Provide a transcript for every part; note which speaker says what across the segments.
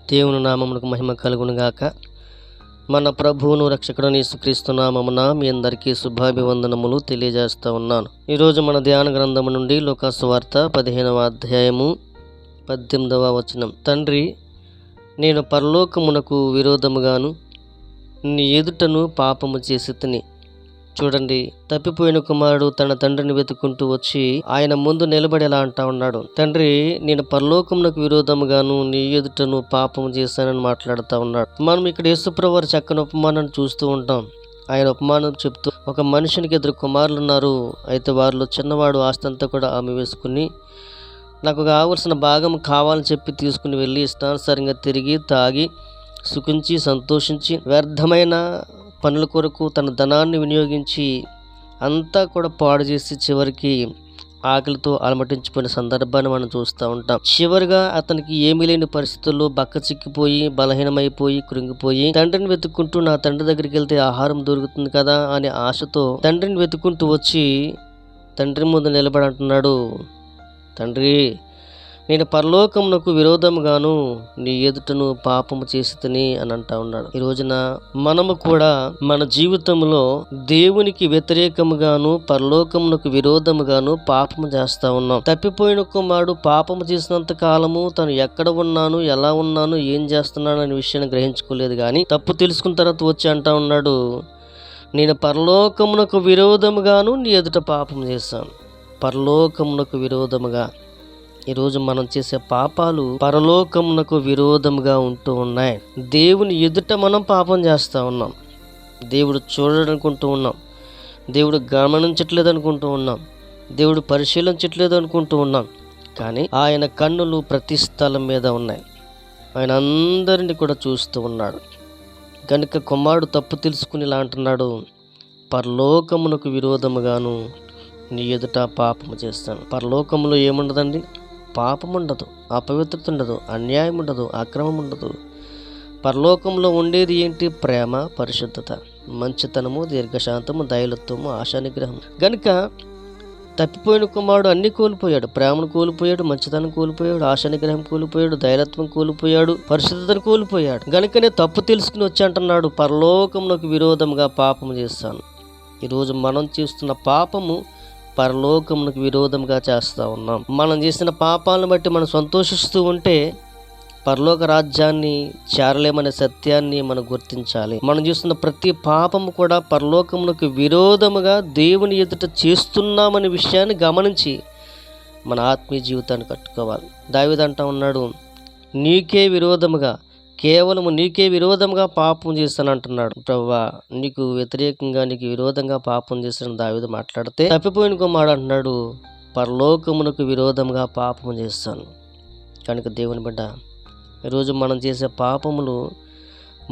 Speaker 1: దేవుని నామమునకు మహిమ కలుగును గాక. మన ప్రభువును రక్షకుడు యేసుక్రీస్తు నామమున మీ అందరికీ శుభాభివందనములు తెలియజేస్తూ ఉన్నాను. ఈరోజు మన ధ్యాన గ్రంథము నుండి లూకా సువార్త 15వ అధ్యాయము 18వ వచనం. తండ్రి, నేను పరలోకమునకు విరోధముగాను నీ ఎదుటను పాపము చేసి తిని. చూడండి, తప్పిపోయిన కుమారుడు తన తండ్రిని వెతుక్కుంటూ వచ్చి ఆయన ముందు నిలబడి ఎలా అంటా ఉన్నాడు, తండ్రి, నేను పరలోకమునకు విరోధముగాను నీ ఎదుటను పాపము చేశానని మాట్లాడుతూ ఉన్నాడు. మనం ఇక్కడ యేసుప్రభువు వారి చక్కని ఉపమానాన్ని చూస్తూ ఉంటాం. ఆయన ఉపమానం చెప్తూ, ఒక మనుషునికి 2 కుమారులు ఉన్నారు. అయితే వారిలో చిన్నవాడు ఆస్తి అంతా కూడా ఆమె వేసుకుని, నాకు కావలసిన భాగం కావాలని చెప్పి తీసుకుని వెళ్ళి ఇష్టానుసారంగా తిరిగి తాగి సుఖించి సంతోషించి వ్యర్థమైన పనుల కొరకు తన ధనాన్ని వినియోగించి అంతా కూడా పాడు చేసి చివరికి ఆకలితో అలమటించిపోయిన సందర్భాన్ని మనం చూస్తూ ఉంటాం. చివరిగా అతనికి ఏమీ లేని పరిస్థితుల్లో బక్క చిక్కిపోయి బలహీనమైపోయి కృంగిపోయి తండ్రిని వెతుక్కుంటూ నా తండ్రి దగ్గరికి వెళ్తే ఆహారం దొరుకుతుంది కదా అనే ఆశతో తండ్రిని వెతుక్కుంటూ వచ్చి తండ్రి ముందు నిలబడి అంటున్నాడు, తండ్రి, నేను పరలోకమునకు విరోధముగాను నీ ఎదుటను పాపము చేసి తిని అని అంటా ఉన్నాడు. ఈ రోజున మనము కూడా మన జీవితంలో దేవునికి వ్యతిరేకముగాను పరలోకమునకు విరోధముగాను పాపము చేస్తా ఉన్నాం. తప్పిపోయిన కుమారుడు పాపము చేసినంత కాలము తను ఎక్కడ ఉన్నాను, ఎలా ఉన్నాను, ఏం చేస్తున్నాను అనే విషయాన్ని గ్రహించుకోలేదు. కానీ తప్పు తెలుసుకున్న తర్వాత వచ్చి అంటా ఉన్నాడు, నేను పరలోకమునకు విరోధముగాను నీ ఎదుట పాపం చేశాను. పరలోకమునకు విరోధముగా ఈరోజు మనం చేసే పాపాలు పరలోకమునకు విరోధముగా ఉంటూ ఉన్నాయి. దేవుని ఎదుట మనం పాపం చేస్తూ ఉన్నాం. దేవుడు చూడనుకుంటూ ఉన్నాం, దేవుడు గమనించట్లేదు అనుకుంటూ ఉన్నాం, దేవుడు పరిశీలించట్లేదు అనుకుంటూ ఉన్నాం. కానీ ఆయన కన్నులు ప్రతి స్థలం మీద ఉన్నాయి. ఆయన అందరినీ కూడా చూస్తూ ఉన్నాడు. కనుక కుమారుడు తప్పు తెలుసుకుని ఇలా అంటున్నాడు, పరలోకమునకు విరోధముగాను నీ ఎదుట పాపము చేస్తాను. పరలోకములో ఏముండదండి? పాపం ఉండదు, అపవిత్రత ఉండదు, అన్యాయం ఉండదు, అక్రమం ఉండదు. పరలోకంలో ఉండేది ఏంటి? ప్రేమ, పరిశుద్ధత, మంచితనము, దీర్ఘశాంతము, దయలత్వము, ఆశానిగ్రహం. గనుక తప్పిపోయిన కుమారుడు అన్ని కోల్పోయాడు. ప్రేమను కోల్పోయాడు, మంచితనం కోల్పోయాడు, ఆశానిగ్రహం కోల్పోయాడు, దయలత్వం కోల్పోయాడు, పరిశుద్ధతను కోల్పోయాడు. గనుకనే తప్పు తెలుసుకుని వచ్చి అంటున్నాడు, పరలోకమునకు విరోధంగా పాపము చేస్తాను. ఈరోజు మనం చేస్తున్న పాపము పరలోకమునకు విరోధంగా చేస్తూ ఉన్నాం. మనం చేసిన పాపాలను బట్టి మనం సంతోషిస్తూ ఉంటే పరలోక రాజ్యాన్ని చేరలేమనే సత్యాన్ని మనం గుర్తించాలి. మనం చేస్తున్న ప్రతి పాపము కూడా పరలోకమునకు విరోధముగా దేవుని ఎదుట చేస్తున్నామనే విషయాన్ని గమనించి మన ఆత్మీయ జీవితాన్ని కట్టుకోవాలి. దావీదు అంటా ఉన్నాడు, నీకే విరోధముగా, కేవలము నీకే విరోధంగా పాపం చేస్తాను అంటున్నాడు. ప్రభువా, నీకు వ్యతిరేకంగా నీకు విరోధంగా పాపం చేస్తాను దావీదు మాట్లాడితే, తప్పిపోయిన కుమారుడు అంటున్నాడు, పరలోకమునకు విరోధంగా పాపం చేస్తాను. కనుక దేవుని బిడ్డ, ఈరోజు మనం చేసే పాపములు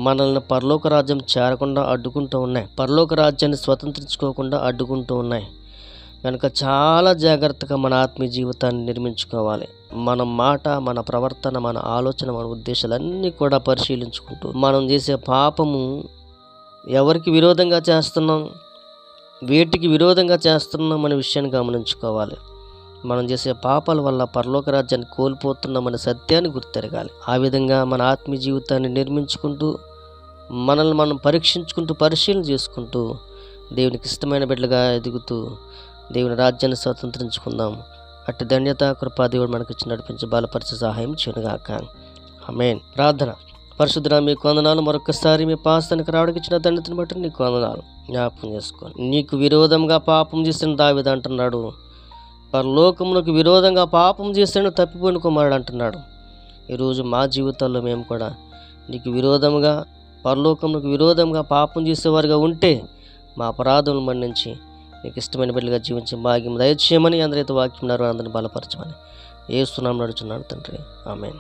Speaker 1: మనల్ని పరలోక రాజ్యం చేరకుండా అడ్డుకుంటూ ఉన్నాయి, పరలోక రాజ్యాన్ని స్వతంత్రించుకోకుండా అడ్డుకుంటూ ఉన్నాయి. కనుక చాలా జాగ్రత్తగా మన ఆత్మీయ జీవితాన్ని నిర్మించుకోవాలి. మన మాట, మన ప్రవర్తన, మన ఆలోచన, మన ఉద్దేశాలన్నీ కూడా పరిశీలించుకుంటూ మనం చేసే పాపము ఎవరికి విరోధంగా చేస్తున్నాం, వేటికి విరోధంగా చేస్తున్నాం అనే విషయాన్ని గమనించుకోవాలి. మనం చేసే పాపాల వల్ల పరలోక రాజ్యాన్ని కోల్పోతున్నామనే సత్యాన్ని గుర్తెరగాలి. ఆ విధంగా మన ఆత్మీయ జీవితాన్ని నిర్మించుకుంటూ మనల్ని మనం పరీక్షించుకుంటూ పరిశీలన చేసుకుంటూ దేవునికి ఇష్టమైన బిడ్డలుగా ఎదుగుతూ దేవుని రాజ్యాన్ని స్వతంత్రించుకుందాం. అట్టి ధన్యత కృపా దేవుడు మనకి ఇచ్చి నడిపించి బలపరిచి సహాయం చేయనుగాక. ఆమేన్. ప్రార్థన. పరిశుద్ధుడా, మీకు వందనాలు. మరొకసారి మీ పాస్తానికి రావడానికి ఇచ్చిన ధన్యతను బట్టి నీకు వందనాలు. జ్ఞాపకం చేసుకోండి. నీకు విరోధంగా పాపం చేసిన దావీదు అంటున్నాడు, పరలోకమునకు విరోధంగా పాపం చేసిన తప్పిపోయిన కుమారుడు అంటున్నాడు. ఈరోజు మా జీవితాల్లో మేము కూడా నీకు విరోధంగా పరలోకమునకు విరోధంగా పాపం చేసేవారుగా ఉంటే మా అపరాధములను మన్నించి నీకు ఇష్టమైన బిడ్డలుగా జీవించే భాగ్యం దయచేయమని అందరైతే వాక్యం అందరిని బలపరచమని యేసు నామమున అడుగుచున్నాను తండ్రి. ఆమేన్.